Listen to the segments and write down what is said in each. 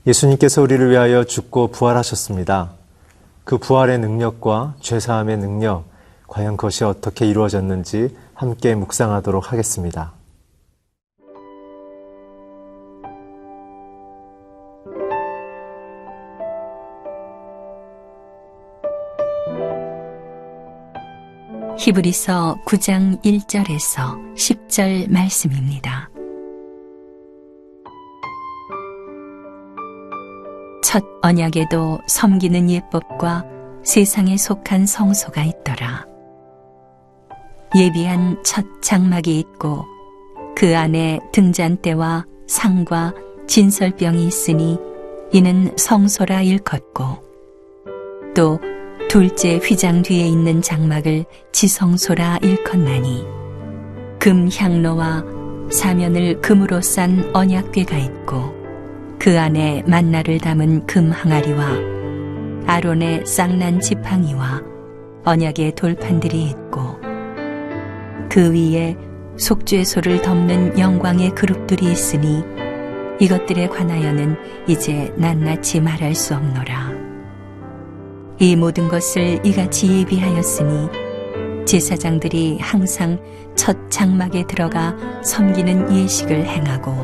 예수님께서 우리를 위하여 죽고 부활하셨습니다. 그 부활의 능력과 죄사함의 능력, 과연 그것이 어떻게 이루어졌는지 함께 묵상하도록 하겠습니다. 히브리서 9장 1절에서 10절 말씀입니다. 첫 언약에도 섬기는 예법과 세상에 속한 성소가 있더라. 예비한 첫 장막이 있고 그 안에 등잔대와 상과 진설병이 있으니 이는 성소라 일컫고, 또 둘째 휘장 뒤에 있는 장막을 지성소라 일컫나니 금 향로와 사면을 금으로 싼 언약궤가 있고 그 안에 만나를 담은 금 항아리와 아론의 쌍난 지팡이와 언약의 돌판들이 있고 그 위에 속죄소를 덮는 영광의 그룹들이 있으니 이것들에 관하여는 이제 낱낱이 말할 수 없노라. 이 모든 것을 이같이 예비하였으니 제사장들이 항상 첫 장막에 들어가 섬기는 예식을 행하고,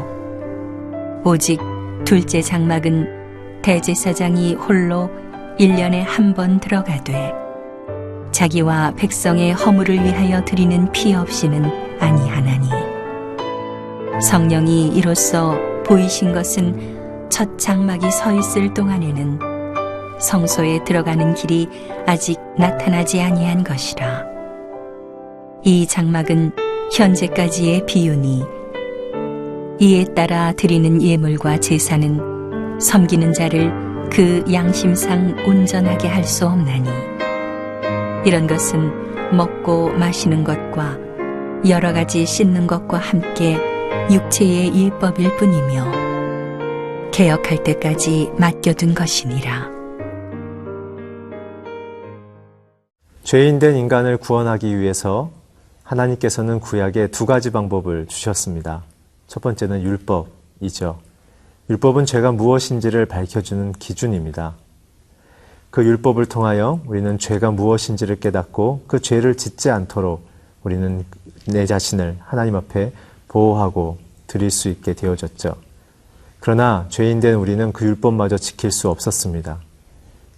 오직 둘째 장막은 대제사장이 홀로 1년에 한 번 들어가되 자기와 백성의 허물을 위하여 드리는 피 없이는 아니하나니, 성령이 이로써 보이신 것은 첫 장막이 서 있을 동안에는 성소에 들어가는 길이 아직 나타나지 아니한 것이라. 이 장막은 현재까지의 비유니 이에 따라 드리는 예물과 제사는 섬기는 자를 그 양심상 온전하게 할 수 없나니, 이런 것은 먹고 마시는 것과 여러 가지 씻는 것과 함께 육체의 율법일 뿐이며 개혁할 때까지 맡겨둔 것이니라. 죄인된 인간을 구원하기 위해서 하나님께서는 구약에 두 가지 방법을 주셨습니다. 첫 번째는 율법이죠. 율법은 죄가 무엇인지를 밝혀주는 기준입니다. 그 율법을 통하여 우리는 죄가 무엇인지를 깨닫고 그 죄를 짓지 않도록 우리는 내 자신을 하나님 앞에 보호하고 드릴 수 있게 되어졌죠. 그러나 죄인된 우리는 그 율법마저 지킬 수 없었습니다.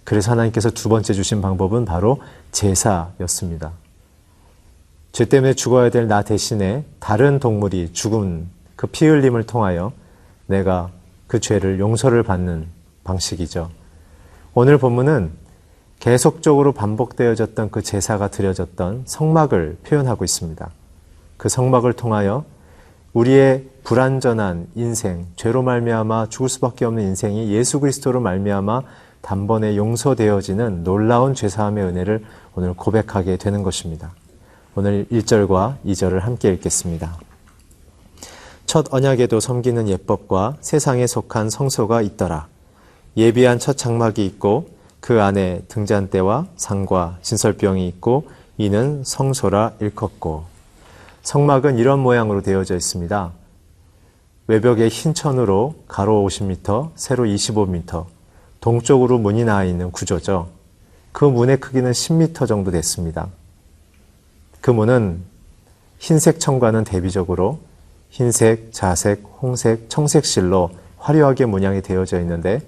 그래서 하나님께서 두 번째 주신 방법은 바로 제사였습니다. 죄 때문에 죽어야 될 나 대신에 다른 동물이 죽은 그 피 흘림을 통하여 내가 그 죄를 용서를 받는 방식이죠. 오늘 본문은 계속적으로 반복되어졌던 그 제사가 드려졌던 성막을 표현하고 있습니다. 그 성막을 통하여 우리의 불완전한 인생, 죄로 말미암아 죽을 수밖에 없는 인생이 예수 그리스도로 말미암아 단번에 용서되어지는 놀라운 죄사함의 은혜를 오늘 고백하게 되는 것입니다. 오늘 1절과 2절을 함께 읽겠습니다. 첫 언약에도 섬기는 예법과 세상에 속한 성소가 있더라. 예비한 첫 장막이 있고 그 안에 등잔대와 상과 진설병이 있고 이는 성소라 일컫고. 성막은 이런 모양으로 되어져 있습니다. 외벽에 흰 천으로 가로 50m, 세로 25m, 동쪽으로 문이 나와 있는 구조죠. 그 문의 크기는 10m 정도 됐습니다. 그 문은 흰색 천과는 대비적으로 흰색, 자색, 홍색, 청색 실로 화려하게 문양이 되어져 있는데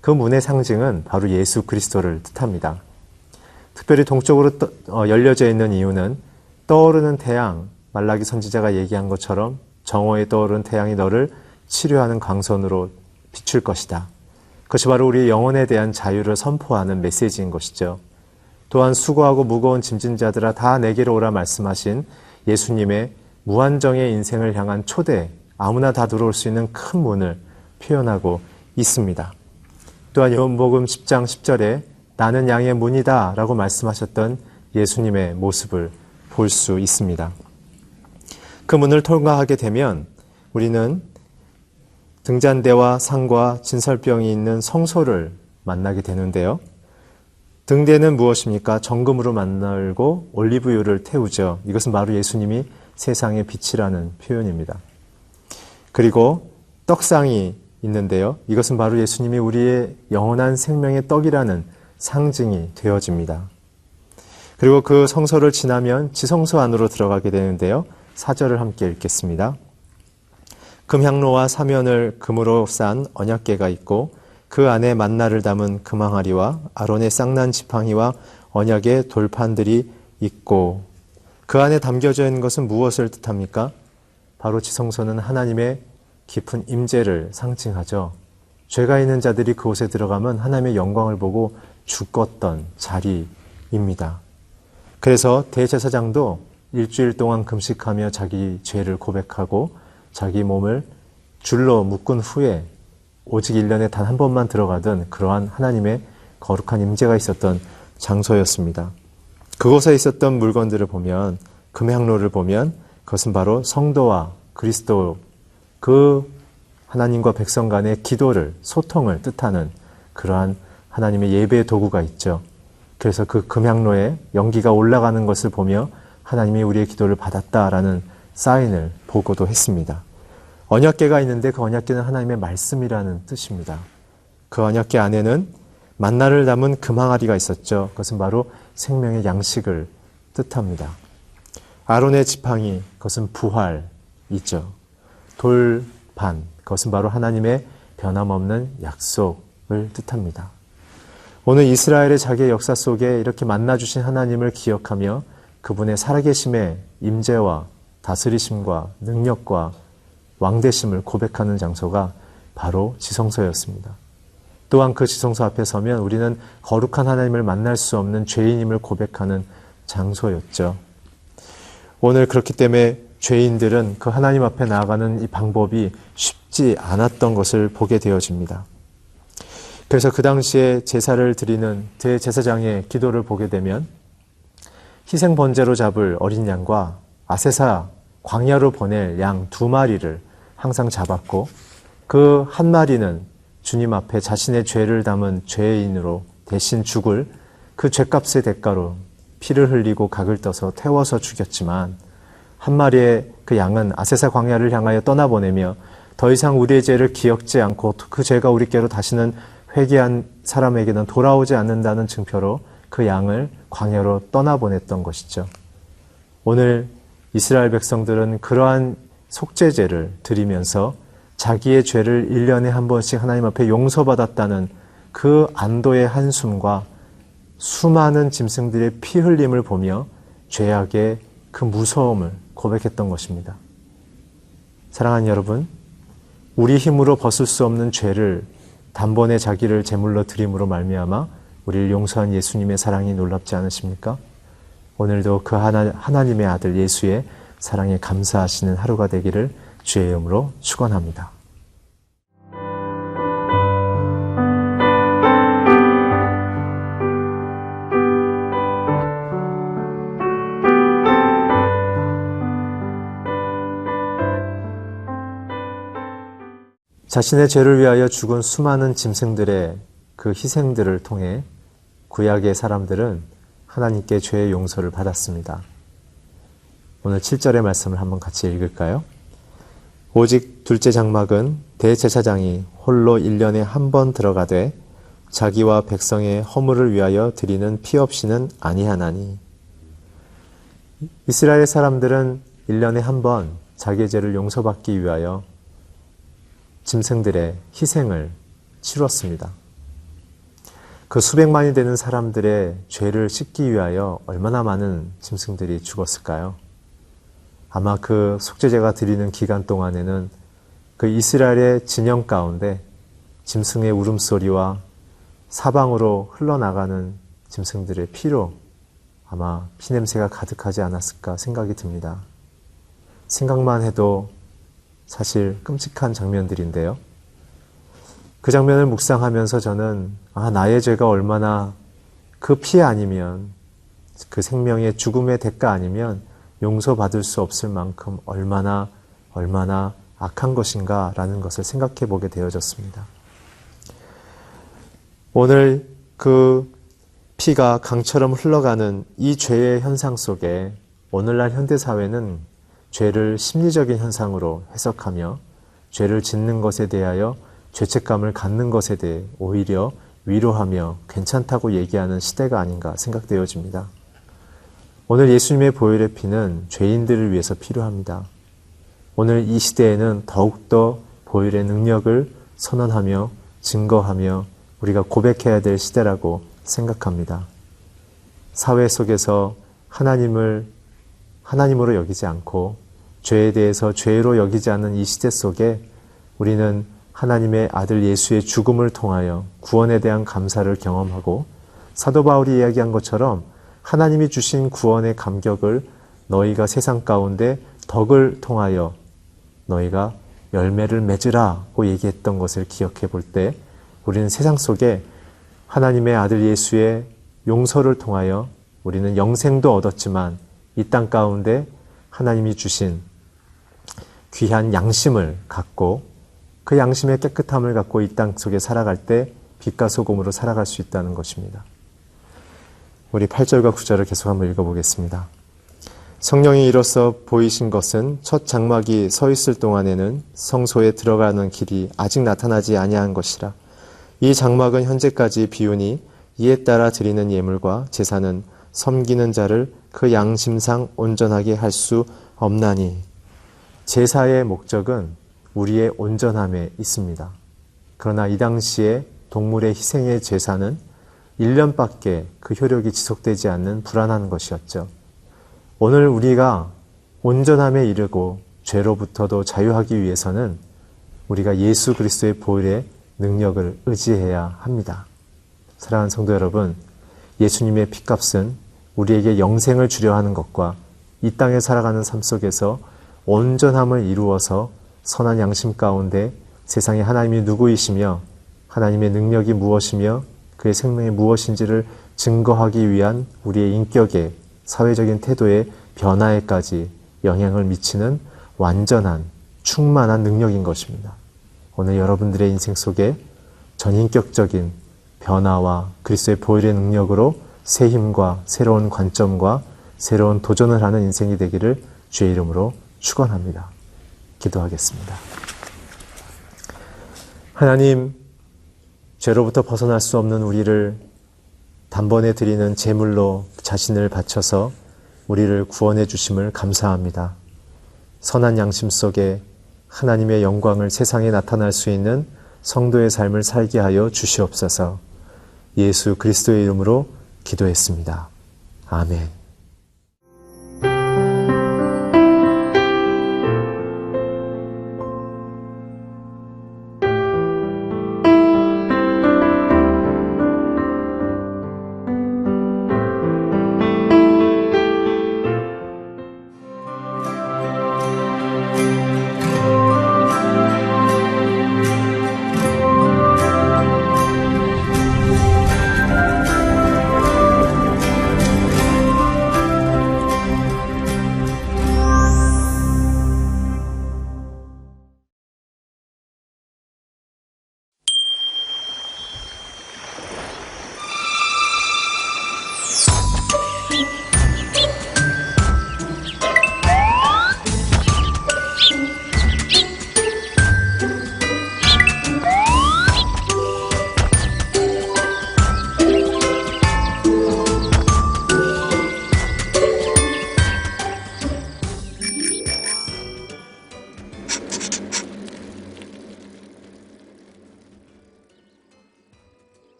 그 문의 상징은 바로 예수 그리스도를 뜻합니다. 특별히 동쪽으로 열려져 있는 이유는 떠오르는 태양, 말라기 선지자가 얘기한 것처럼 정오에 떠오르는 태양이 너를 치료하는 광선으로 비출 것이다. 그것이 바로 우리의 영혼에 대한 자유를 선포하는 메시지인 것이죠. 또한 수고하고 무거운 짐진 자들아 다 내게로 오라 말씀하신 예수님의 무한정의 인생을 향한 초대, 아무나 다 들어올 수 있는 큰 문을 표현하고 있습니다. 또한 요한복음 10장 10절에 나는 양의 문이다 라고 말씀하셨던 예수님의 모습을 볼 수 있습니다. 그 문을 통과하게 되면 우리는 등잔대와 상과 진설병이 있는 성소를 만나게 되는데요. 등대는 무엇입니까? 정금으로 만들고 올리브유를 태우죠. 이것은 바로 예수님이 세상의 빛이라는 표현입니다. 그리고 떡상이 있는데요. 이것은 바로 예수님이 우리의 영원한 생명의 떡이라는 상징이 되어집니다. 그리고 그 성소를 지나면 지성소 안으로 들어가게 되는데요. 4절을 함께 읽겠습니다. 금향로와 사면을 금으로 싼 언약궤가 있고 그 안에 만나를 담은 금항아리와 아론의 쌍난 지팡이와 언약의 돌판들이 있고 그 안에 담겨져 있는 것은 무엇을 뜻합니까? 바로 지성소는 하나님의 깊은 임재를 상징하죠. 죄가 있는 자들이 그곳에 들어가면 하나님의 영광을 보고 죽었던 자리입니다. 그래서 대제사장도 일주일 동안 금식하며 자기 죄를 고백하고 자기 몸을 줄로 묶은 후에 오직 1년에 단 한 번만 들어가던 그러한 하나님의 거룩한 임재가 있었던 장소였습니다. 그곳에 있었던 물건들을 보면 금향로를 보면 그것은 바로 성도와 그리스도 그 하나님과 백성 간의 기도를 소통을 뜻하는 그러한 하나님의 예배의 도구가 있죠. 그래서 그 금향로에 연기가 올라가는 것을 보며 하나님이 우리의 기도를 받았다라는 사인을 보고도 했습니다. 언약궤가 있는데 그 언약궤는 하나님의 말씀이라는 뜻입니다. 그 언약궤 안에는 만나를 담은 금항아리가 있었죠. 그것은 바로 생명의 양식을 뜻합니다. 아론의 지팡이, 그것은 부활이죠. 돌판, 그것은 바로 하나님의 변함없는 약속을 뜻합니다. 오늘 이스라엘의 자기의 역사 속에 이렇게 만나주신 하나님을 기억하며 그분의 살아계심의 임재와 다스리심과 능력과 왕대심을 고백하는 장소가 바로 지성소였습니다. 또한 그 지성소 앞에 서면 우리는 거룩한 하나님을 만날 수 없는 죄인임을 고백하는 장소였죠. 오늘 그렇기 때문에 죄인들은 그 하나님 앞에 나아가는 이 방법이 쉽지 않았던 것을 보게 되어집니다. 그래서 그 당시에 제사를 드리는 대제사장의 기도를 보게 되면 희생 번제로 잡을 어린 양과 아세사 광야로 보낼 양 2마리를 항상 잡았고 그 한 마리는 주님 앞에 자신의 죄를 담은 죄인으로 대신 죽을 그 죄값의 대가로 피를 흘리고 각을 떠서 태워서 죽였지만 한 마리의 그 양은 아세사 광야를 향하여 떠나보내며 더 이상 우리의 죄를 기억지 않고 그 죄가 우리께로 다시는 회개한 사람에게는 돌아오지 않는다는 증표로 그 양을 광야로 떠나보냈던 것이죠. 오늘 이스라엘 백성들은 그러한 속죄제를 드리면서 자기의 죄를 1년에 한 번씩 하나님 앞에 용서받았다는 그 안도의 한숨과 수많은 짐승들의 피 흘림을 보며 죄악의 그 무서움을 고백했던 것입니다. 사랑하는 여러분, 우리 힘으로 벗을 수 없는 죄를 단번에 자기를 제물로 드림으로 말미암아 우리를 용서한 예수님의 사랑이 놀랍지 않으십니까? 오늘도 그 하나님의 아들 예수의 사랑에 감사하시는 하루가 되기를 주의 이름으로 축원합니다. 자신의 죄를 위하여 죽은 수많은 짐승들의 그 희생들을 통해 구약의 사람들은 하나님께 죄의 용서를 받았습니다. 오늘 7절의 말씀을 한번 같이 읽을까요? 오직 둘째 장막은 대제사장이 홀로 1년에 한 번 들어가되 자기와 백성의 허물을 위하여 드리는 피 없이는 아니하나니. 이스라엘 사람들은 1년에 한 번 자기의 죄를 용서받기 위하여 짐승들의 희생을 치렀습니다. 그 수백만이 되는 사람들의 죄를 씻기 위하여 얼마나 많은 짐승들이 죽었을까요? 아마 그 속죄제가 드리는 기간 동안에는 그 이스라엘의 진영 가운데 짐승의 울음소리와 사방으로 흘러나가는 짐승들의 피로 아마 피냄새가 가득하지 않았을까 생각이 듭니다. 생각만 해도 사실 끔찍한 장면들인데요. 그 장면을 묵상하면서 저는 나의 죄가 얼마나 그 피 아니면 그 생명의 죽음의 대가 아니면 용서받을 수 없을 만큼 얼마나 악한 것인가라는 것을 생각해 보게 되어졌습니다. 오늘 그 피가 강처럼 흘러가는 이 죄의 현상 속에 오늘날 현대사회는 죄를 심리적인 현상으로 해석하며 죄를 짓는 것에 대하여 죄책감을 갖는 것에 대해 오히려 위로하며 괜찮다고 얘기하는 시대가 아닌가 생각되어집니다. 오늘 예수님의 보혈의 피는 죄인들을 위해서 필요합니다. 오늘 이 시대에는 더욱더 보혈의 능력을 선언하며 증거하며 우리가 고백해야 될 시대라고 생각합니다. 사회 속에서 하나님으로 여기지 않고 죄에 대해서 죄로 여기지 않는 이 시대 속에 우리는 하나님의 아들 예수의 죽음을 통하여 구원에 대한 감사를 경험하고 사도 바울이 이야기한 것처럼 하나님이 주신 구원의 감격을 너희가 세상 가운데 덕을 통하여 너희가 열매를 맺으라고 얘기했던 것을 기억해 볼 때 우리는 세상 속에 하나님의 아들 예수의 용서를 통하여 우리는 영생도 얻었지만 이 땅 가운데 하나님이 주신 귀한 양심을 갖고 그 양심의 깨끗함을 갖고 이 땅 속에 살아갈 때 빛과 소금으로 살아갈 수 있다는 것입니다. 우리 8절과 9절을 계속 한번 읽어보겠습니다. 성령이 이로써 보이신 것은 첫 장막이 서 있을 동안에는 성소에 들어가는 길이 아직 나타나지 아니한 것이라. 이 장막은 현재까지 비우니 이에 따라 드리는 예물과 제사는 섬기는 자를 그 양심상 온전하게 할 수 없나니. 제사의 목적은 우리의 온전함에 있습니다. 그러나 이 당시에 동물의 희생의 제사는 1년밖에 그 효력이 지속되지 않는 불안한 것이었죠. 오늘 우리가 온전함에 이르고 죄로부터도 자유하기 위해서는 우리가 예수 그리스도의 보혈의 능력을 의지해야 합니다. 사랑하는 성도 여러분, 예수님의 피값은 우리에게 영생을 주려 하는 것과 이 땅에 살아가는 삶 속에서 온전함을 이루어서 선한 양심 가운데 세상에 하나님이 누구이시며 하나님의 능력이 무엇이며 그의 생명이 무엇인지를 증거하기 위한 우리의 인격의 사회적인 태도의 변화에까지 영향을 미치는 완전한 충만한 능력인 것입니다. 오늘 여러분들의 인생 속에 전인격적인 변화와 그리스도의 보혈의 능력으로 새 힘과 새로운 관점과 새로운 도전을 하는 인생이 되기를 주의 이름으로 축원합니다. 기도하겠습니다. 하나님, 죄로부터 벗어날 수 없는 우리를 단번에 드리는 제물로 자신을 바쳐서 우리를 구원해 주심을 감사합니다. 선한 양심 속에 하나님의 영광을 세상에 나타날 수 있는 성도의 삶을 살게 하여 주시옵소서. 예수 그리스도의 이름으로 기도했습니다. 아멘.